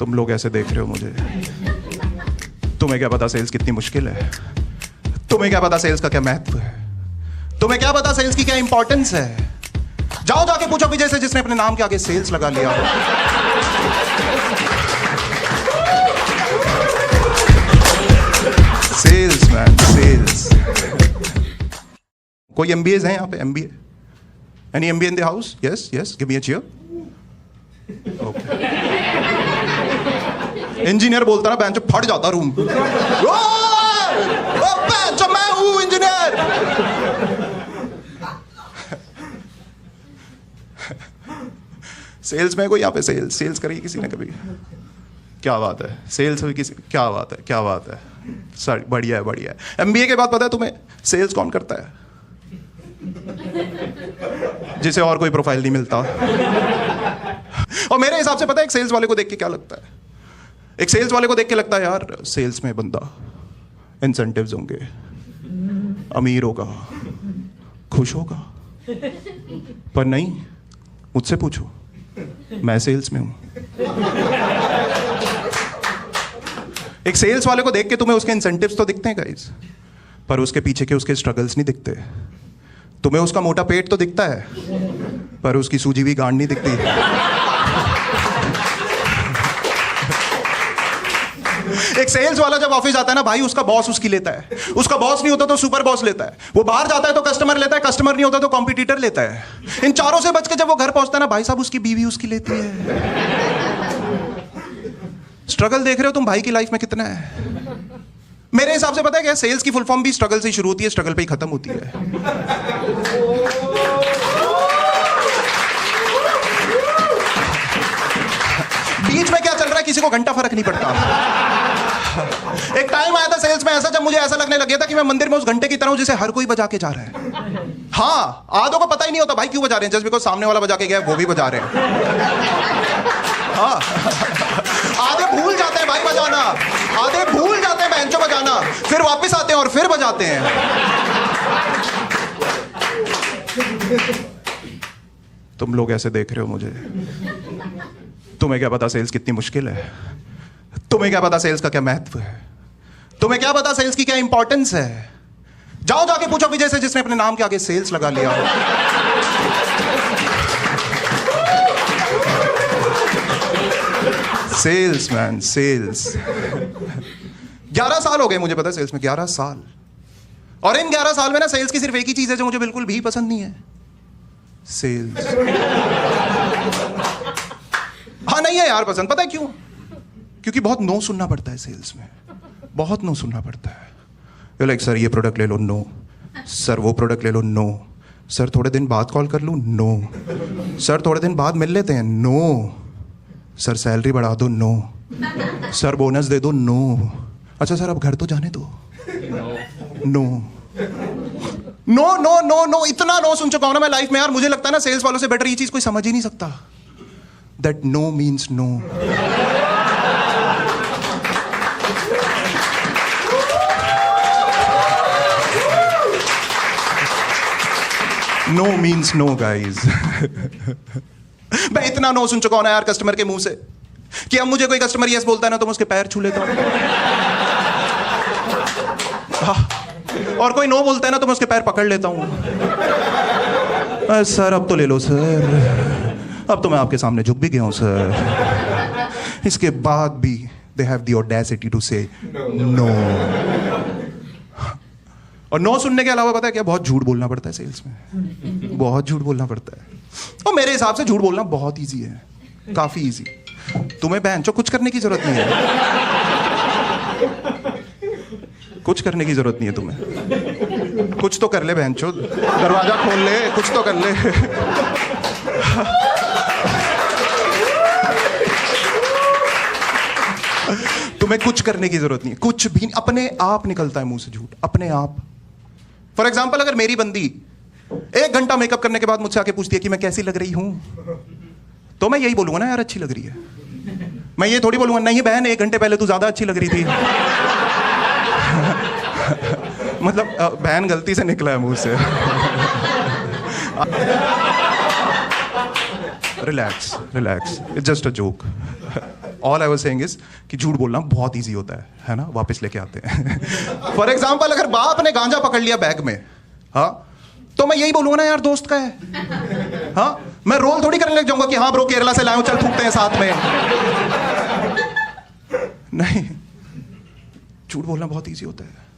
तुम लोग ऐसे देख रहे हो मुझे। तुम्हें क्या पता सेल्स कितनी मुश्किल है? तुम्हें क्या पता सेल्स का क्या महत्व है? तुम्हें क्या पता सेल्स की क्या इंपॉर्टेंस है? जाओ जाके पूछो विजय से, जिसने अपने नाम के आगे सेल्स लगा लिया। Salesman, sales. कोई एमबीएस है यहाँ पे? MBA? Any MBA in the house? Yes yes, give me a cheer. Engineer बोलता ना बेंच फट जाता रूम। बेंच मैं हूं इंजीनियर। सेल्स में कोई यहाँ पे सेल्स करी किसी ने कभी? क्या बात है, सेल्स हुई किसी? क्या बात है, क्या बात है सर, बढ़िया है बढ़िया है। एमबीए के बाद पता है तुम्हें सेल्स कौन करता है? जिसे और कोई प्रोफाइल नहीं मिलता। और मेरे हिसाब से पता है एक सेल्स वाले को देख के क्या लगता है? एक सेल्स वाले को देख के लगता है यार सेल्स में बंदा इंसेंटिव्स होंगे, अमीर होगा, खुश होगा। पर नहीं, मुझसे पूछो, मैं सेल्स में हूं। एक सेल्स वाले को देख के तुम्हें उसके इंसेंटिव्स तो दिखते हैं गाइस, पर उसके पीछे के उसके स्ट्रगल्स नहीं दिखते। तुम्हें उसका मोटा पेट तो दिखता है, पर उसकी सूजी हुई गांड नहीं दिखती। एक सेल्स वाला जब ऑफिस आता है ना भाई, उसका बॉस उसकी लेता है। उसका बॉस नहीं होता तो सुपर बॉस लेता है। वो बाहर जाता है तो कस्टमर लेता है, कस्टमर नहीं होता तो कॉम्पिटिटर लेता है। इन चारों से बच के जब वो घर पहुंचता है ना भाई साहब, उसकी बीवी उसकी लेती है। स्ट्रगल देख रहे हो तुम भाई की लाइफ में कितना है? मेरे हिसाब से पता है क्या, सेल्स की फुल फॉर्म भी स्ट्रगल से शुरू होती है, स्ट्रगल पे ही खत्म होती है। बीच में क्या चल रहा है किसी को घंटा फर्क नहीं पड़ता। एक टाइम आया था सेल्स में ऐसा, जब मुझे ऐसा लगने लग गया था कि मैं मंदिर में उस घंटे की तरह हूं जिसे हर कोई बजा के जा रहा है। हाँ, आधों को पता ही नहीं होता भाई क्यों बजा रहे हैं, जस्ट बिकॉज़ सामने वाला बजा के गया वो भी बजा रहे हैं। हाँ, आधे भूल जाते हैं भाई बजाना, आधे भूल जाते हैं बेंचो बजाना, फिर वापस आते हैं और फिर बजाते हैं। तुम लोग ऐसे देख रहे हो मुझे। तुम्हें क्या पता सेल्स कितनी मुश्किल है? तुम्हें क्या पता सेल्स का क्या महत्व है? तुम्हें क्या पता सेल्स की क्या इंपॉर्टेंस है? जाओ जाके पूछो विजय से, जिसने अपने नाम के आगे सेल्स लगा लिया। Salesman, sales. 11 साल हो गए मुझे, पता है सेल्स में 11 साल। और इन 11 साल में ना सेल्स की सिर्फ एक ही चीज है जो मुझे बिल्कुल भी पसंद नहीं है, सेल्स। हाँ नहीं है यार पसंद, पता है क्यों? क्योंकि बहुत नो सुनना पड़ता है सेल्स में, बहुत नो सुनना पड़ता है। लाइक सर ये प्रोडक्ट ले लो, नो। सर वो प्रोडक्ट ले लो, नो। सर थोड़े दिन बाद कॉल कर लूं, नो। सर थोड़े दिन बाद मिल लेते हैं, नो। सर सैलरी बढ़ा दो, नो। सर बोनस दे दो, नो। अच्छा सर अब घर तो जाने दो, no. No no no no, इतना नो सुन चुका हूं ना मैं लाइफ में यार, मुझे लगता है ना सेल्स वालों से बेटर ये चीज कोई समझ ही नहीं सकता। That no means no. No means no guys. मैं इतना नो सुन चुका हूं ना यार कस्टमर के मुंह से कि अब मुझे कोई कस्टमर यस बोलता है ना तो मैं उसके पैर छू लेता हूं। और कोई नो बोलता है ना तो मैं उसके पैर पकड़ लेता हूं। सर अब तो ले लो सर, अब तो मैं आपके सामने झुक भी गया हूं सर। इसके बाद भी they have the audacity to say no. और नो सुनने के अलावा पता है क्या, बहुत झूठ बोलना पड़ता है सेल्स में, बहुत झूठ बोलना पड़ता है। और मेरे हिसाब से झूठ बोलना बहुत इजी है, काफी इजी। तुम्हें बहनचोद कुछ करने की जरूरत नहीं है, कुछ करने की जरूरत नहीं है तुम्हें। कुछ तो कर ले बहनचोद, दरवाजा खोल ले, कुछ तो कर ले। तुम्हें कुछ करने की जरूरत नहीं है, कुछ भी नहीं, अपने आप निकलता है मुंह से झूठ, अपने आप। फॉर एग्जाम्पल अगर मेरी बंदी 1 घंटा मेकअप करने के बाद मुझसे आके पूछती है कि मैं कैसी लग रही हूं, तो मैं यही बोलूंगा ना यार अच्छी लग रही है। मैं ये थोड़ी बोलूंगा नहीं बहन 1 घंटे पहले तू ज्यादा अच्छी लग रही थी। मतलब बहन गलती से निकला है मुंह से। Relax relax, it's just a joke. All I was saying is कि झूठ बोलना बहुत ईजी होता है ना, वापस लेके आते हैं। फॉर एग्जाम्पल अगर बाप ने गांजा पकड़ लिया बैग में, हाँ, तो मैं यही बोलूंगा ना यार दोस्त का है, हाँ, मैं रोल थोड़ी करने लग जाऊंगा कि हाँ ब्रो केरला से लाए हूं, चल फूकते हैं साथ में। नहीं, झूठ बोलना बहुत ईजी होता है।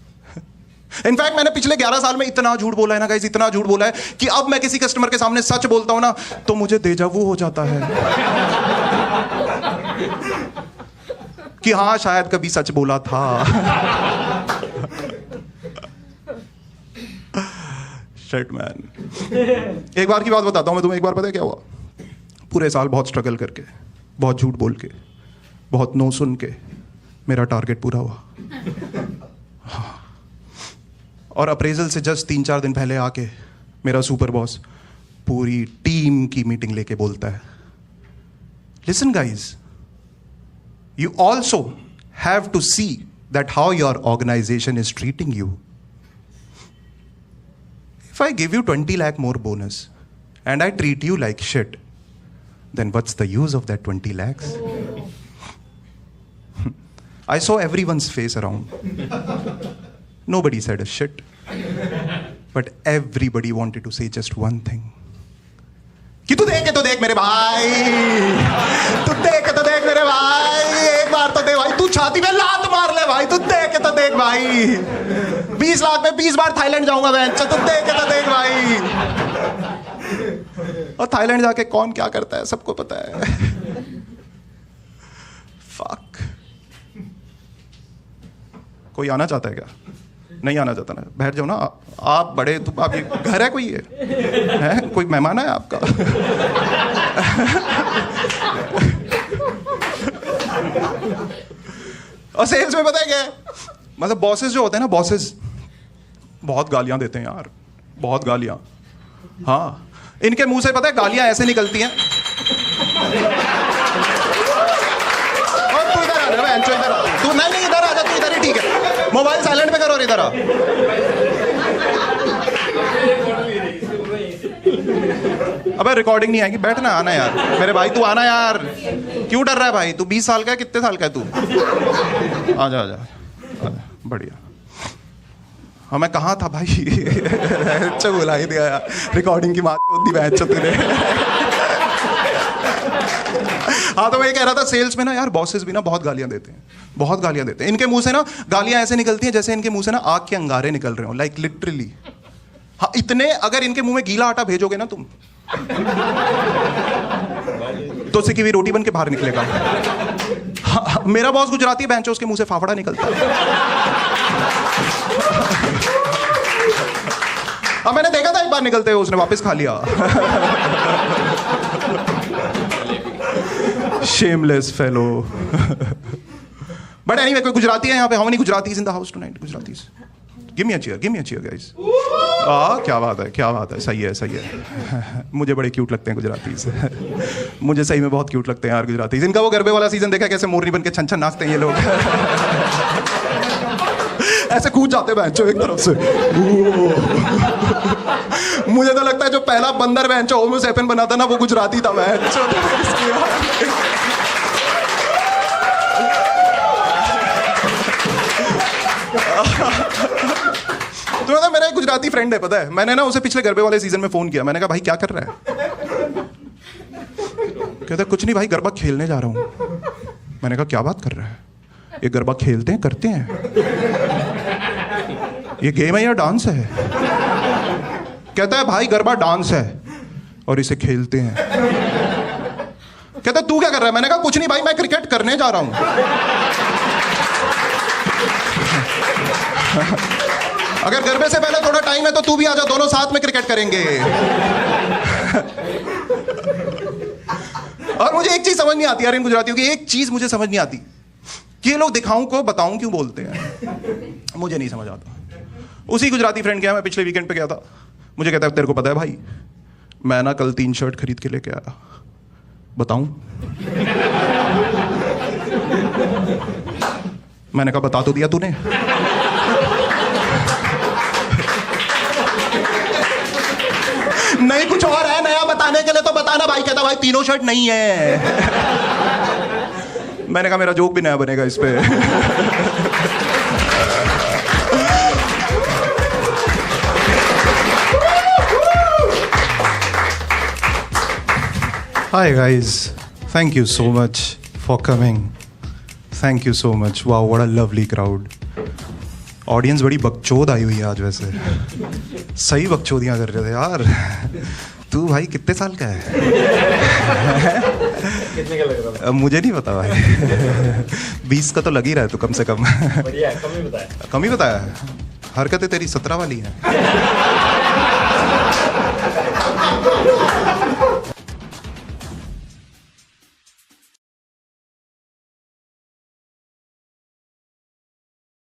इनफैक्ट मैंने पिछले 11 साल में इतना झूठ बोला है ना गाइस, इतना झूठ बोला है कि अब मैं किसी कस्टमर के सामने सच बोलता हूं ना तो मुझे डेजा वू हो जाता है कि हाँ शायद कभी सच बोला था। Shit man. एक बार की बात बताता हूं मैं तुम्हें। एक बार पता है क्या हुआ? पूरे साल बहुत स्ट्रगल करके, बहुत झूठ बोल के, बहुत नो सुन के मेरा टारगेट पूरा हुआ। हाँ। और अप्रेजल से जस्ट 3-4 दिन पहले आके मेरा सुपर बॉस पूरी टीम की मीटिंग लेके बोलता है, listen guys, you also have to see that how your organisation is treating you. If I give you 20 lakh more bonus and I treat you like shit, then what's the use of that 20 lakhs? I saw everyone's face around. Nobody said a shit. But everybody wanted to say just one thing. कि तू देख के तो देख मेरे भाई, तू देख के तो देख मेरे भाई, एक बार तो दे भाई, तू छाती में लात मार ले भाई, तू देख के तो देख भाई, 20 लाख में 20 बार थाईलैंड जाऊंगा मैं, तू देख के तो देख भाई। और थाईलैंड जाके कौन क्या करता है सबको पता है। फक। कोई आना चाहता है क्या? नहीं आना चाहता ना, बैठ जाओ ना आप बड़े, तो आप, ये घर है कोई, है कोई मेहमान है आपका? और सेल्स में पता है क्या है, मतलब बॉसेस जो होते हैं ना, बॉसेस बहुत गालियां देते हैं यार, बहुत गालियां। हाँ, इनके मुंह से पता है गालियां ऐसे निकलती हैं। और तू इधर आ जा, इधर आ, तू नहीं इधर आ जा, तू इधर ही ठीक है, मोबाइल साइलेंट पे करो और इधर आ। अबे रिकॉर्डिंग नहीं आएगी, बैठना, आना यार मेरे भाई, तू आना यार, क्यों डर रहा है भाई? तू 20 साल का है, कितने साल का है तू? आजा आजा आजा, बढ़िया। हाँ मैं कहाँ था भाई? अच्छा बुला ही दिया यार, रिकॉर्डिंग की बात होती है तूने। हाँ तो मैं ये कह रहा था, सेल्स में ना यार बॉसेस भी ना बहुत गालियां देते हैं, बहुत गालियां देते हैं। इनके मुंह से ना गालियां ऐसे निकलती हैं जैसे इनके मुंह से ना आग के अंगारे निकल रहे हो, लाइक लिटरली। हाँ इतने, अगर इनके मुंह में गीला आटा भेजोगे ना तुम तो सिकी हुई रोटी बन के बाहर निकलेगा। हाँ, मेरा बॉस गुजराती बेंच है, उसके मुंह से फाफड़ा निकलता है। हाँ मैंने देखा था एक बार निकलते हुए, उसने वापस खा लिया। Shameless fellow. But anyway, कोई गुजराती है यहाँ पे? How many Gujaratis in the house tonight? Gujaratis. Give me a cheer, guys. क्या बात है, क्या बात है, सही है, सही है। मुझे बड़े क्यूट लगते हैं गुजरातीस। मुझे सही में बहुत क्यूट लगते हैं यार गुजरातीस। इनका वो गरबे वाला सीजन देखा कैसे मोरनी बन के छन छन नाचते हैं ये लोग। ऐसे कूद जाते हैं एक तरफ से। मुझे तो लगता है जो पहला बंदर बेंचो होमो सेपियन बना था ना, वो गुजराती था। तो ना मेरा एक गुजराती फ्रेंड है, पता है, मैंने ना उसे पिछले गरबे वाले सीजन में फोन किया। मैंने कहा भाई क्या कर रहा है? कहता कुछ नहीं भाई, गरबा खेलने जा रहा हूं। मैंने कहा क्या बात कर रहा है? ये गरबा खेलते हैं, करते हैं, ये गेम है या डांस है? कहता है भाई गरबा डांस है और इसे खेलते हैं। कहता तू क्या कर रहा है? मैंने कहा कुछ नहीं भाई, मैं क्रिकेट करने जा रहा हूं। अगर गरबे से पहले थोड़ा टाइम है तो तू भी आजा, दोनों साथ में क्रिकेट करेंगे। और मुझे एक चीज समझ नहीं आती यार इन गुजरातियों की, एक चीज मुझे समझ नहीं आती कि ये लोग दिखाऊं को बताऊं क्यों बोलते हैं, मुझे नहीं समझ आता। उसी गुजराती फ्रेंड के यहाँ मैं पिछले वीकेंड पे गया था। मुझे कहता है तेरे को पता है भाई, मैं ना कल 3 शर्ट खरीद के लेके आया, बताऊं? मैंने कहा बता तो दिया तूने। नहीं कुछ और है नया बताने के लिए तो बताना भाई। कहता भाई तीनों शर्ट नहीं है। मैंने कहा मेरा जोक भी नया बनेगा इस पे। Hi guys, thank you so much for coming. Thank you so much. Wow, what a lovely crowd. Audience बड़ी बकचोद आई हुई है आज वैसे, सही बकचोदियाँ कर रहे थे यार। तू भाई कितने साल का है? कितने का लग रहा था? मुझे नहीं पता भाई। 20 का तो लग ही रहा है तू कम से कम। बढ़िया है, कम ही बताया। कम ही बताया। हरकतें तेरी 17 वाली हैं।